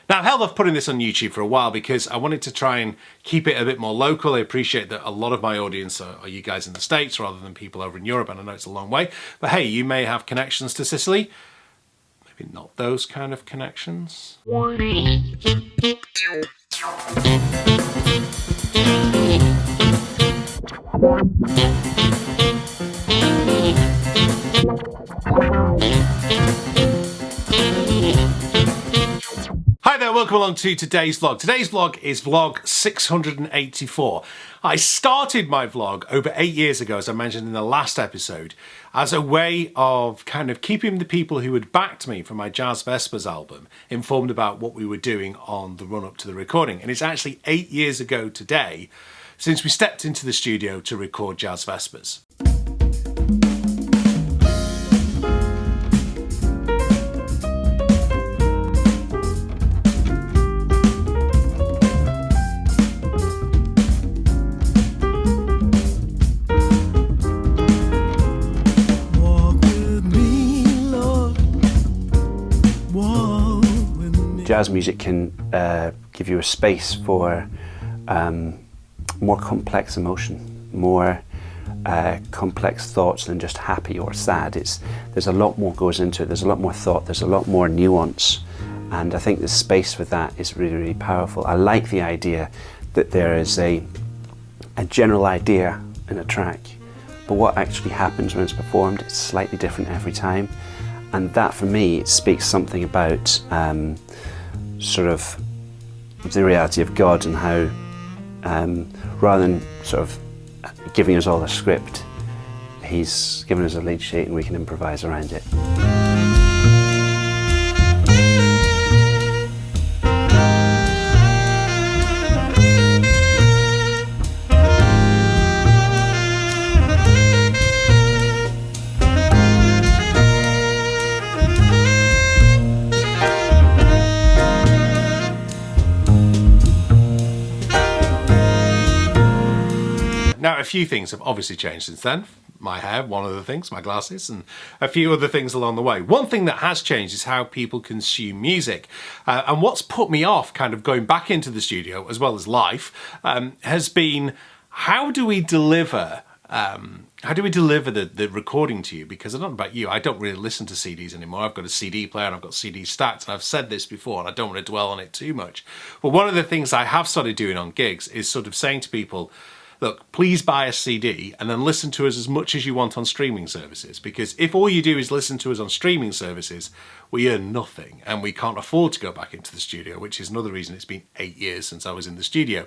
Now, I've held off putting this on YouTube for a while because I wanted to try and keep it a bit more local. I appreciate that a lot of my audience are you guys in the States rather than people over in Europe, and I know it's a long way. But hey, you may have connections to Sicily. Maybe not those kind of connections. Hi there, welcome along to today's vlog. Today's vlog is vlog 684. I started my vlog over 8 years ago, as I mentioned in the last episode, as a way of kind of keeping the people who had backed me for my Jazz Vespers album informed about what we were doing on the run-up to the recording. And it's actually 8 years ago today since we stepped into the studio to record Jazz Vespers. Jazz music can give you a space for more complex emotion, more complex thoughts than just happy or sad. There's a lot more goes into it, there's a lot more thought, there's a lot more nuance, and I think the space for that is really, really powerful. I like the idea that there is a general idea in a track, but what actually happens when it's performed is slightly different every time, and that for me speaks something about sort of the reality of God and how rather than sort of giving us all a script, he's given us a lead sheet and we can improvise around it. Now, a few things have obviously changed since then. My hair, one of the things, my glasses, and a few other things along the way. One thing that has changed is how people consume music. And what's put me off kind of going back into the studio, as well as life, has been how do we deliver the recording to you? Because I don't know about you, I don't really listen to CDs anymore. I've got a CD player and I've got CDs stacked, and I've said this before and I don't want to dwell on it too much. But one of the things I have started doing on gigs is sort of saying to people, look, please buy a CD and then listen to us as much as you want on streaming services, because if all you do is listen to us on streaming services, we earn nothing and we can't afford to go back into the studio, which is another reason it's been 8 years since I was in the studio.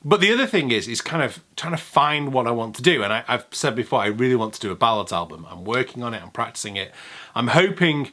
But the other thing is kind of trying to find what I want to do. And I've said before, I really want to do a ballads album. I'm working on it, I'm practicing it. I'm hoping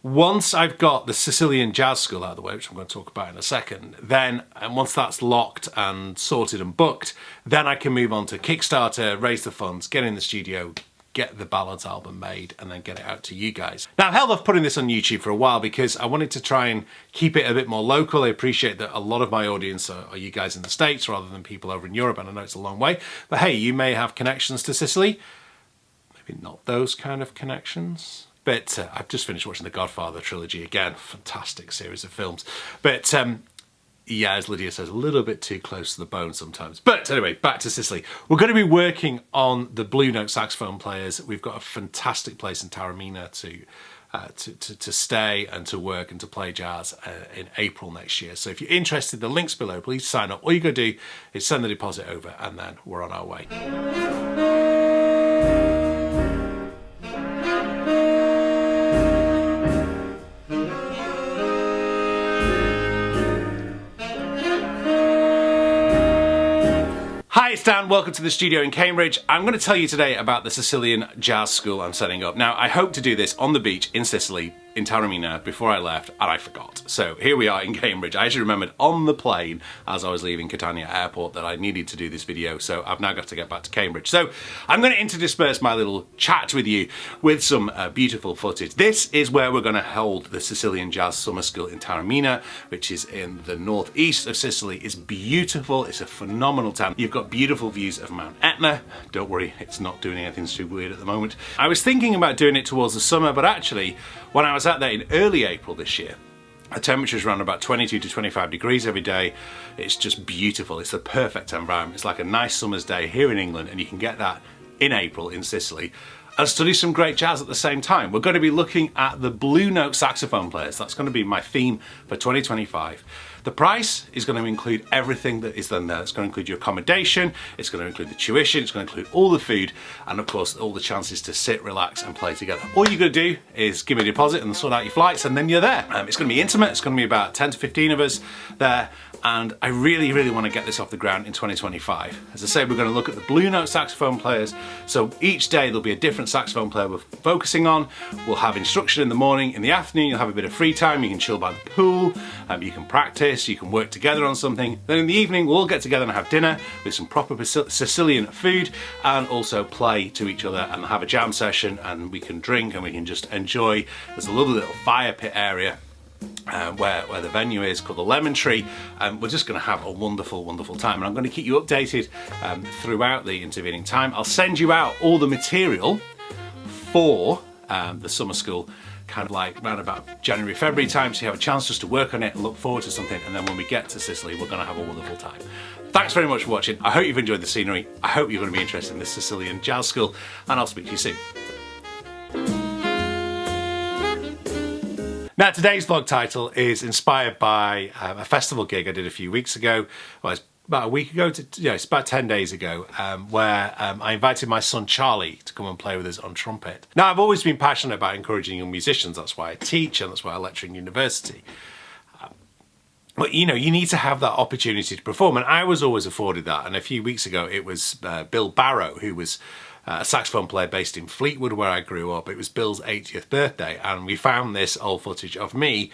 once I've got the Sicilian Jazz School out of the way, which I'm going to talk about in a second, then, and once that's locked and sorted and booked, then I can move on to Kickstarter, raise the funds, get in the studio, get the ballads album made, and then get it out to you guys. Now, I've held off putting this on YouTube for a while because I wanted to try and keep it a bit more local. I appreciate that a lot of my audience are you guys in the States rather than people over in Europe, and I know it's a long way. But hey, you may have connections to Sicily. Maybe not those kind of connections. But I've just finished watching the Godfather trilogy again. Fantastic series of films. But yeah, as Lydia says, a little bit too close to the bone sometimes. But anyway, back to Sicily. We're going to be working on the Blue Note saxophone players. We've got a fantastic place in Taormina to stay and to work and to play jazz in April next year. So if you're interested, the link's below. Please sign up. All you got to do is send the deposit over and then we're on our way. Hi, it's Dan, welcome to the studio in Cambridge. I'm going to tell you today about the Sicilian Jazz School I'm setting up. Now, I hope to do this on the beach in Sicily, in Taormina, before I left, and I forgot. So here we are in Cambridge. I actually remembered on the plane as I was leaving Catania Airport that I needed to do this video, so I've now got to get back to Cambridge. So I'm going to intersperse my little chat with you with some beautiful footage. This is where we're going to hold the Sicilian Jazz Summer School in Taormina, which is in the northeast of Sicily. It's beautiful, it's a phenomenal town. You've got beautiful views of Mount Etna. Don't worry, it's not doing anything too weird at the moment. I was thinking about doing it towards the summer, but actually, when I was out there in early April this year, The temperature is around about 22 to 25 degrees every day. It's just beautiful. It's the perfect environment. It's like a nice summer's day here in England, and you can get that in April in Sicily and study some great jazz at the same time. We're going to be looking at the Blue Note saxophone players. That's going to be my theme for 2025. The price is going to include everything that is then there. It's going to include your accommodation, it's going to include the tuition, it's going to include all the food, and of course all the chances to sit, relax and play together. All you're going to do is give me a deposit and sort out your flights, and then you're there. It's going to be intimate. It's going to be about 10 to 15 of us there, and I really, really want to get this off the ground in 2025. As I say, we're going to look at the Blue Note saxophone players. So each day there'll be a different saxophone player we're focusing on. We'll have instruction in the morning. In the afternoon you'll have a bit of free time. You can chill by the pool, you can practice, you can work together on something. Then in the evening we'll all get together and have dinner with some proper Sicilian food, and also play to each other and have a jam session, and we can drink and we can just enjoy. There's a lovely little fire pit area where the venue is, called the Lemon Tree, and we're just going to have a wonderful, wonderful time. And I'm going to keep you updated throughout the intervening time. I'll send you out all the material for the summer school, kind of like around about January, February time, so you have a chance just to work on it and look forward to something. And then when we get to Sicily, we're going to have a wonderful time. Thanks very much for watching. I hope you've enjoyed the scenery. I hope you're going to be interested in the Sicilian Jazz School, and I'll speak to you soon. Now, today's vlog title is inspired by a festival gig I did a few weeks ago. Well, it's about a week ago, it's about 10 days ago, where I invited my son Charlie to come and play with us on trumpet. Now, I've always been passionate about encouraging young musicians. That's why I teach, and that's why I lecture in university. But you know, you need to have that opportunity to perform, and I was always afforded that. And a few weeks ago, it was Bill Barrow, who was a saxophone player based in Fleetwood, where I grew up. It was Bill's 80th birthday, and we found this old footage of me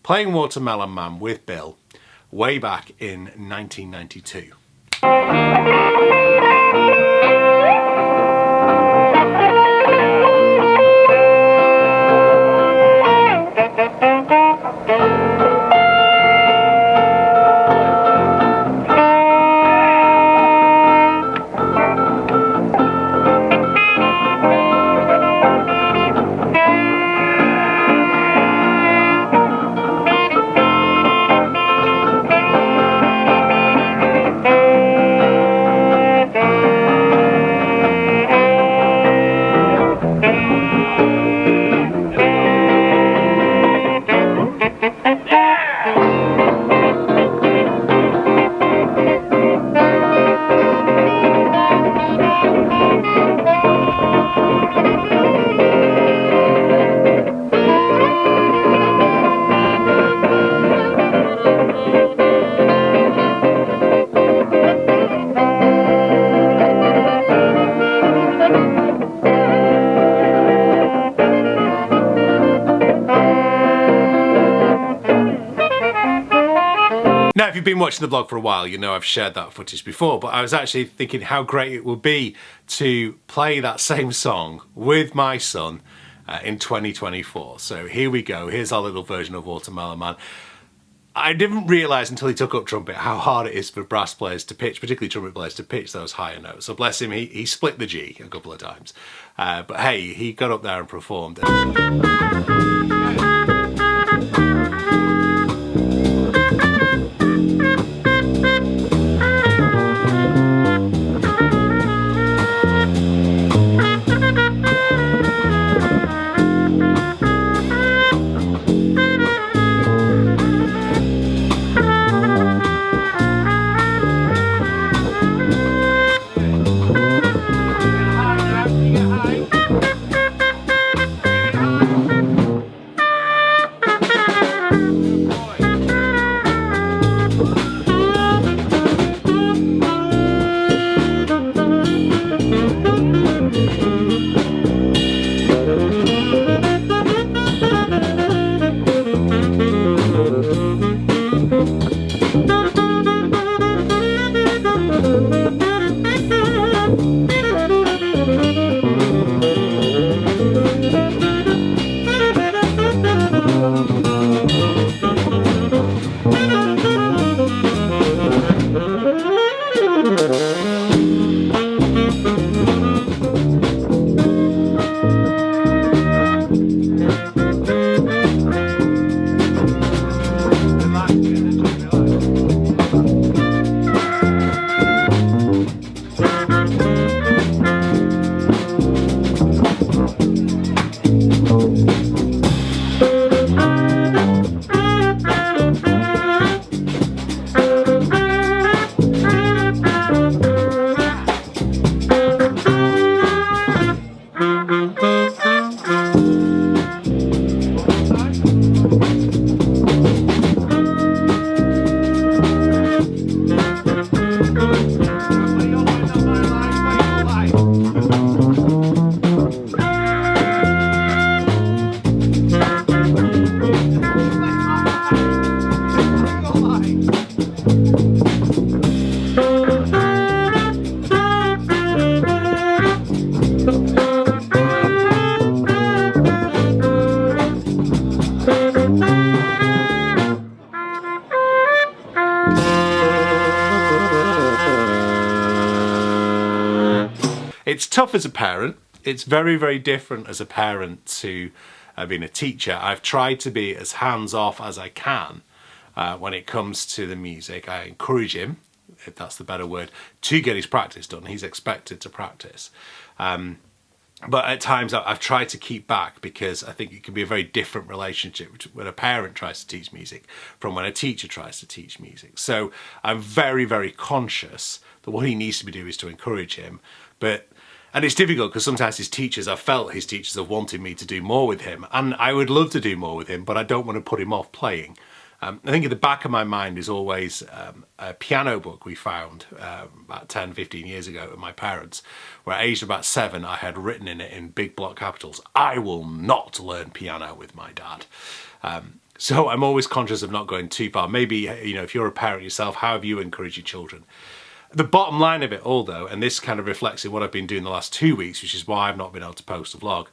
playing Watermelon Man with Bill way back in 1992. Now, if you've been watching the vlog for a while, you know I've shared that footage before, but I was actually thinking how great it would be to play that same song with my son in 2024. So here we go. Here's our little version of Watermelon Man. I didn't realise until he took up trumpet how hard it is for brass players to pitch, particularly trumpet players, to pitch those higher notes. So bless him, he split the G a couple of times. But hey, he got up there and performed. It's tough as a parent. It's very, very different as a parent to being a teacher. I've tried to be as hands-off as I can when it comes to the music. I encourage him, if that's the better word, to get his practice done. He's expected to practice. But at times I've tried to keep back because I think it can be a very different relationship when a parent tries to teach music from when a teacher tries to teach music. So I'm very, very conscious that what he needs to be doing is to encourage him. And it's difficult because sometimes I've felt his teachers have wanted me to do more with him, and I would love to do more with him, but I don't want to put him off playing. I think at the back of my mind is always a piano book we found about 10, 15 years ago at my parents', where aged about 7, I had written in it in big block capitals, "I will not learn piano with my dad." So I'm always conscious of not going too far. Maybe, you know, if you're a parent yourself, how have you encouraged your children? The bottom line of it all, though, and this kind of reflects in what I've been doing the last 2 weeks, which is why I've not been able to post a vlog,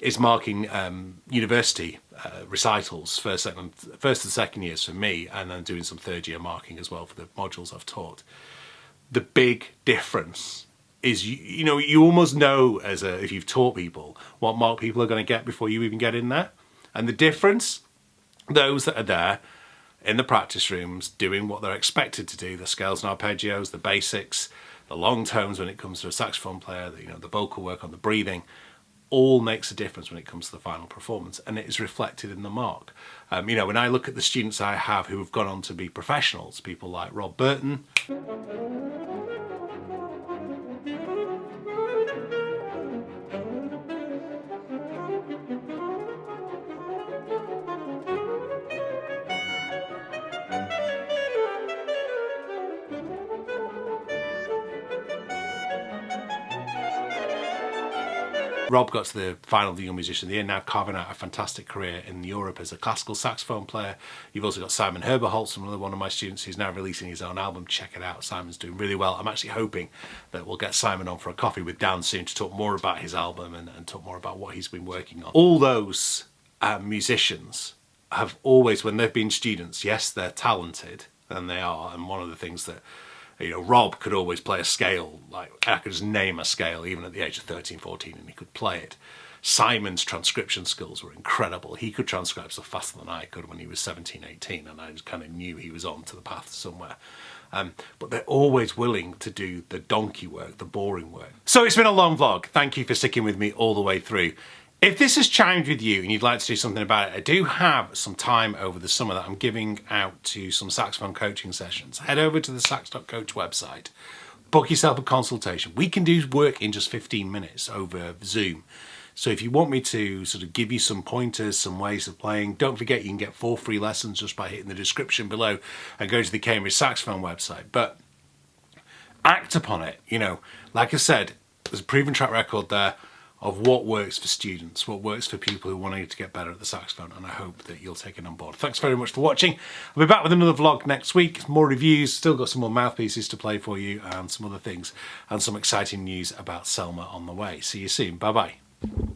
is marking university recitals, first and second years for me, and then doing some third year marking as well for the modules I've taught. The big difference is, you know, you almost know if you've taught people what mark people are going to get before you even get in there. And the difference, those that are there in the practice rooms doing what they're expected to do, the scales and arpeggios, the basics, the long tones when it comes to a saxophone player, the vocal work on the breathing, all makes a difference when it comes to the final performance, and it is reflected in the mark. You know, when I look at the students I have who have gone on to be professionals, people like Rob Burton, Rob got to the final of the Young Musician of the Year, now carving out a fantastic career in Europe as a classical saxophone player. You've also got Simon Herberholz, another one of my students who's now releasing his own album. Check it out. Simon's doing really well. I'm actually hoping that we'll get Simon on for a coffee with Dan soon to talk more about his album and talk more about what he's been working on. All those musicians have always, when they've been students, yes, they're talented, and they are, and one of the things that, you know, Rob could always play a scale, like I could just name a scale even at the age of 13, 14, and he could play it. Simon's transcription skills were incredible. He could transcribe stuff faster than I could when he was 17, 18, and I just kind of knew he was on to the path somewhere. But they're always willing to do the donkey work, the boring work. So it's been a long vlog. Thank you for sticking with me all the way through. If this has chimed with you and you'd like to do something about it, I do have some time over the summer that I'm giving out to some saxophone coaching sessions. Head over to the sax.coach website, book yourself a consultation. We can do work in just 15 minutes over Zoom. So if you want me to sort of give you some pointers, some ways of playing, don't forget you can get 4 free lessons just by hitting the description below and go to the Cambridge Saxophone website. But act upon it. You know, like I said, there's a proven track record there of what works for students, what works for people who want to get better at the saxophone, and I hope that you'll take it on board. Thanks very much for watching. I'll be back with another vlog next week, more reviews, still got some more mouthpieces to play for you and some other things, and some exciting news about Selma on the way. See you soon. Bye-bye.